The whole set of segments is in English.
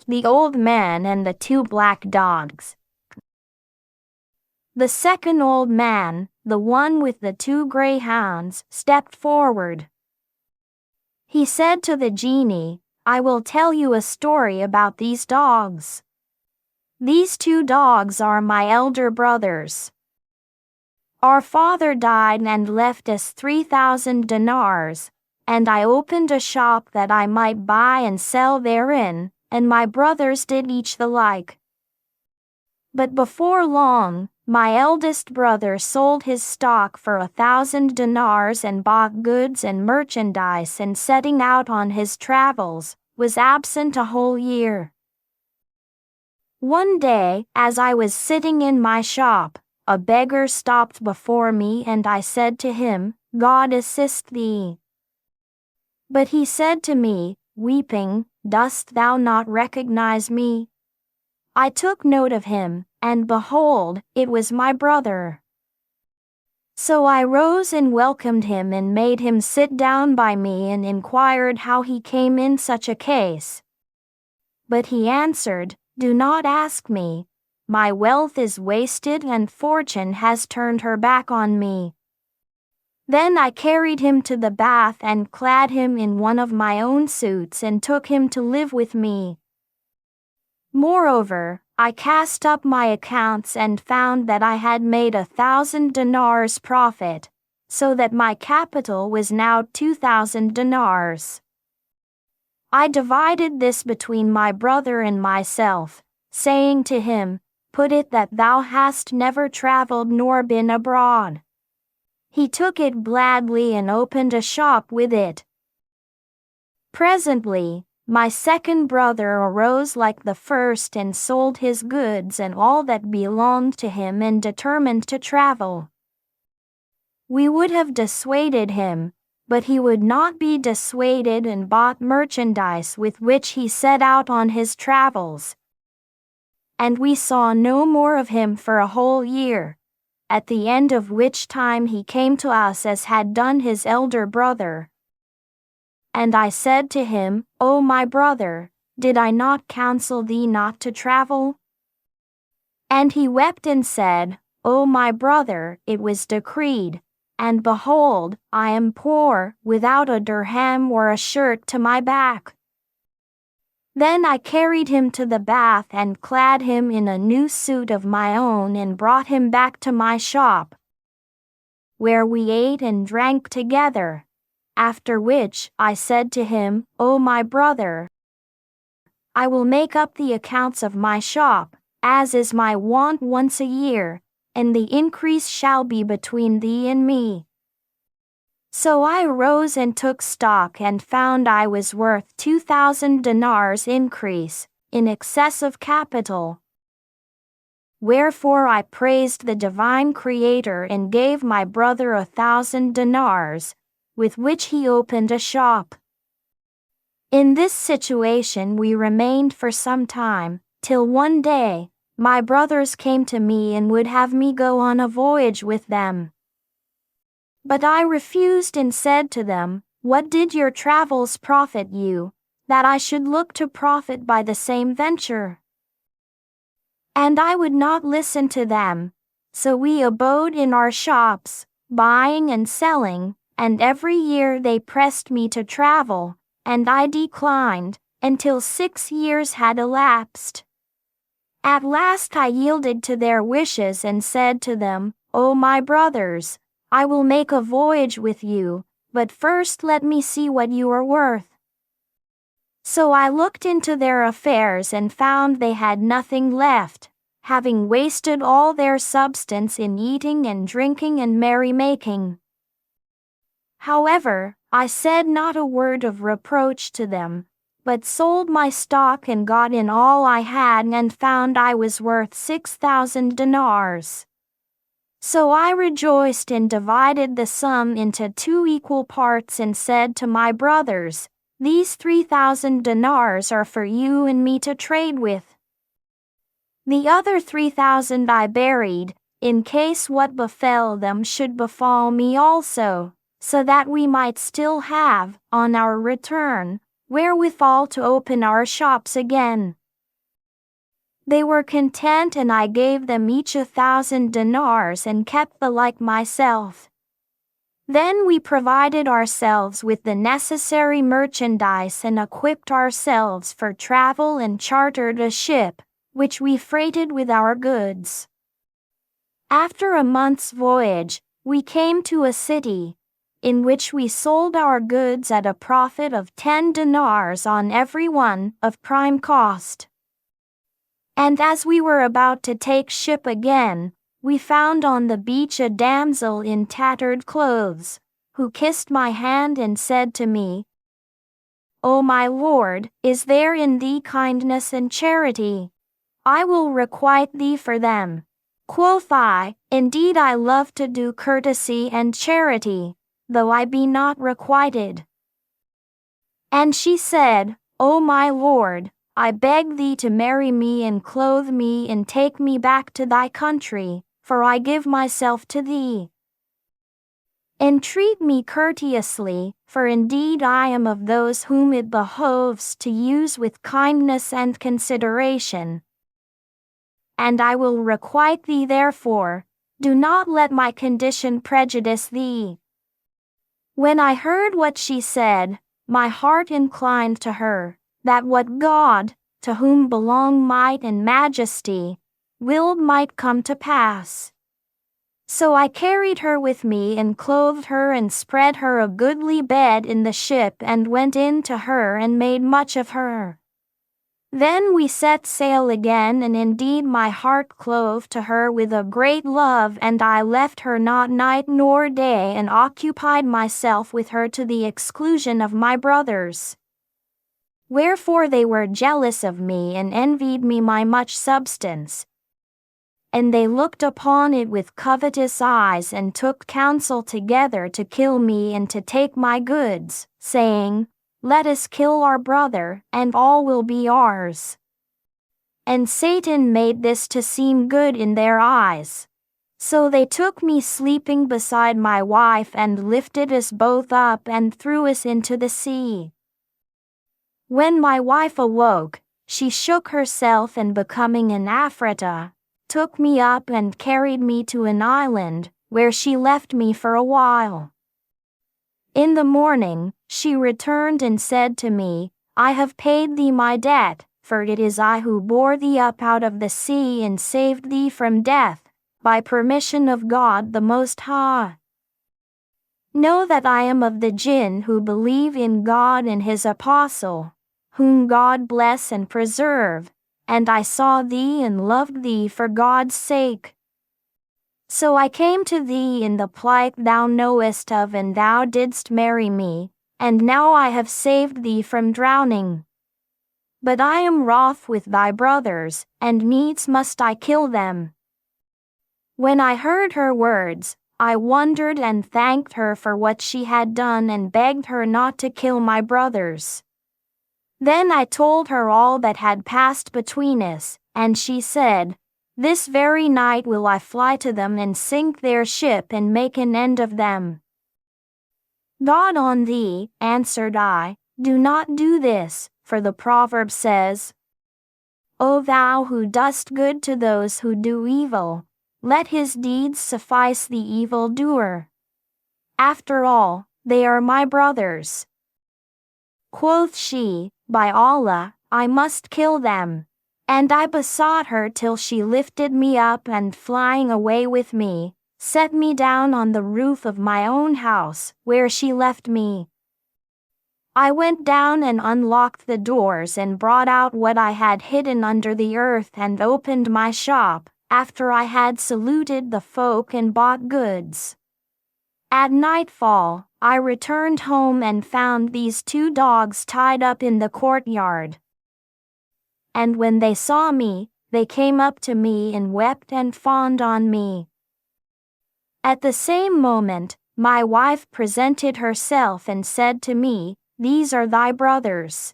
The Old Man and the Two Black Dogs. The second old man, the one with the two greyhounds, stepped forward. He said to the genie, "I will tell you a story about these dogs. These two dogs are my elder brothers. Our father died and left us 3,000 dinars, and I opened a shop that I might buy and sell therein, and my brothers did each the like. But before long, my eldest brother sold his stock for 1,000 dinars and bought goods and merchandise, and setting out on his travels, was absent a whole year. One day, as I was sitting in my shop, a beggar stopped before me, and I said to him, 'God assist thee.' But he said to me, weeping, 'Dost thou not recognize me?' I took note of him, and behold, it was my brother. So I rose and welcomed him and made him sit down by me and inquired how he came in such a case. But he answered, 'Do not ask me. My wealth is wasted and fortune has turned her back on me.' Then I carried him to the bath and clad him in one of my own suits and took him to live with me. Moreover, I cast up my accounts and found that I had made 1,000 dinars profit, so that my capital was now 2,000 dinars. I divided this between my brother and myself, saying to him, 'Put it that thou hast never traveled nor been abroad.' He took it gladly and opened a shop with it. Presently, my second brother arose like the first and sold his goods and all that belonged to him and determined to travel. We would have dissuaded him, but he would not be dissuaded and bought merchandise with which he set out on his travels. And we saw no more of him for a whole year, at the end of which time he came to us as had done his elder brother. And I said to him, 'O my brother, did I not counsel thee not to travel?' And he wept and said, 'O my brother, it was decreed, and behold, I am poor, without a dirham or a shirt to my back.' Then I carried him to the bath and clad him in a new suit of my own and brought him back to my shop, where we ate and drank together. After which I said to him, 'O my brother, I will make up the accounts of my shop, as is my wont once a year, and the increase shall be between thee and me.' So I arose and took stock and found I was worth 2,000 dinars increase, in excess of capital. Wherefore I praised the divine Creator and gave my brother 1,000 dinars, with which he opened a shop. In this situation we remained for some time, till one day, my brothers came to me and would have me go on a voyage with them. But I refused and said to them, 'What did your travels profit you, that I should look to profit by the same venture?' And I would not listen to them, so we abode in our shops, buying and selling, and every year they pressed me to travel, and I declined, until 6 years had elapsed. At last I yielded to their wishes and said to them, 'O my brothers, I will make a voyage with you, but first let me see what you are worth.' So I looked into their affairs and found they had nothing left, having wasted all their substance in eating and drinking and merrymaking. However, I said not a word of reproach to them, but sold my stock and got in all I had and found I was worth 6,000 dinars. So I rejoiced and divided the sum into 2 equal parts and said to my brothers, 'These 3,000 dinars are for you and me to trade with. The other 3,000 I buried, in case what befell them should befall me also, so that we might still have, on our return, wherewithal to open our shops again.' They were content, and I gave them each 1,000 dinars and kept the like myself. Then we provided ourselves with the necessary merchandise and equipped ourselves for travel and chartered a ship, which we freighted with our goods. After a month's voyage, we came to a city, in which we sold our goods at a profit of 10 dinars on every one, of prime cost. And as we were about to take ship again, we found on the beach a damsel in tattered clothes, who kissed my hand and said to me, "O my lord, is there in thee kindness and charity? I will requite thee for them." Quoth I, "Indeed I love to do courtesy and charity, though I be not requited." And she said, "O my lord, I beg thee to marry me and clothe me and take me back to thy country, for I give myself to thee. Entreat me courteously, for indeed I am of those whom it behoves to use with kindness and consideration. And I will requite thee therefore, do not let my condition prejudice thee." When I heard what she said, my heart inclined to her, that what God, to whom belong might and majesty, willed might come to pass. So I carried her with me and clothed her and spread her a goodly bed in the ship and went in to her and made much of her. Then we set sail again, and indeed my heart clove to her with a great love, and I left her not night nor day and occupied myself with her to the exclusion of my brothers. Wherefore they were jealous of me and envied me my much substance. And they looked upon it with covetous eyes and took counsel together to kill me and to take my goods, saying, "Let us kill our brother, and all will be ours." And Satan made this to seem good in their eyes. So they took me sleeping beside my wife and lifted us both up and threw us into the sea. When my wife awoke, she shook herself and becoming an Afrita, took me up and carried me to an island, where she left me for a while. In the morning, she returned and said to me, "I have paid thee my debt, for it is I who bore thee up out of the sea and saved thee from death, by permission of God the Most High. Know that I am of the jinn who believe in God and his apostle, whom God bless and preserve, and I saw thee and loved thee for God's sake. So I came to thee in the plight thou knowest of, and thou didst marry me, and now I have saved thee from drowning. But I am wroth with thy brothers, and needs must I kill them." When I heard her words, I wondered and thanked her for what she had done and begged her not to kill my brothers. Then I told her all that had passed between us, and she said, "This very night will I fly to them and sink their ship and make an end of them." "God on thee," answered I, "do not do this, for the proverb says, 'O thou who dost good to those who do evil, let his deeds suffice the evildoer. After all, they are my brothers.'" Quoth she, "By Allah, I must kill them." And I besought her till she lifted me up and flying away with me, set me down on the roof of my own house, where she left me. I went down and unlocked the doors and brought out what I had hidden under the earth and opened my shop, after I had saluted the folk and bought goods. At nightfall, I returned home and found these 2 dogs tied up in the courtyard. And when they saw me, they came up to me and wept and fawned on me. At the same moment, my wife presented herself and said to me, "These are thy brothers."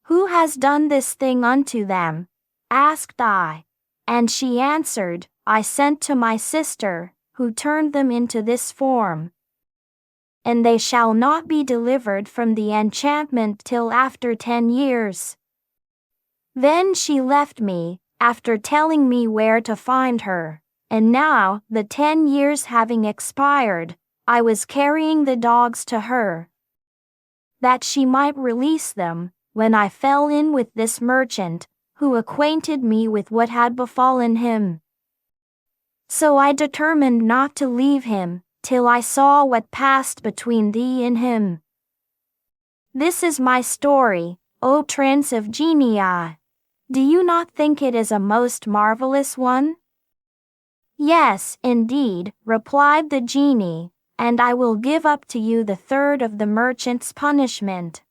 "Who has done this thing unto them?" asked I. And she answered, "I sent to my sister, who turned them into this form. And they shall not be delivered from the enchantment till after 10 years. Then she left me, after telling me where to find her, and now, the 10 years having expired, I was carrying the dogs to her, that she might release them, when I fell in with this merchant, who acquainted me with what had befallen him. So I determined not to leave him, till I saw what passed between thee and him. This is my story, O Prince of Genii. Do you not think it is a most marvelous one? Yes, indeed, replied the genie, and I will give up to you the third of the merchant's punishment.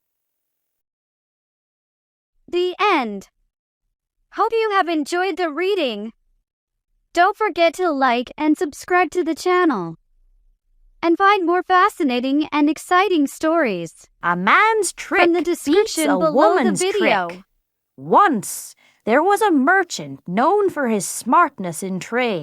The end. Hope you have enjoyed the reading. Don't forget to like and subscribe to the channel, and find more fascinating and exciting stories A man's trick from the description beats a below the woman's video. trick. Once there was a merchant known for his smartness in trade.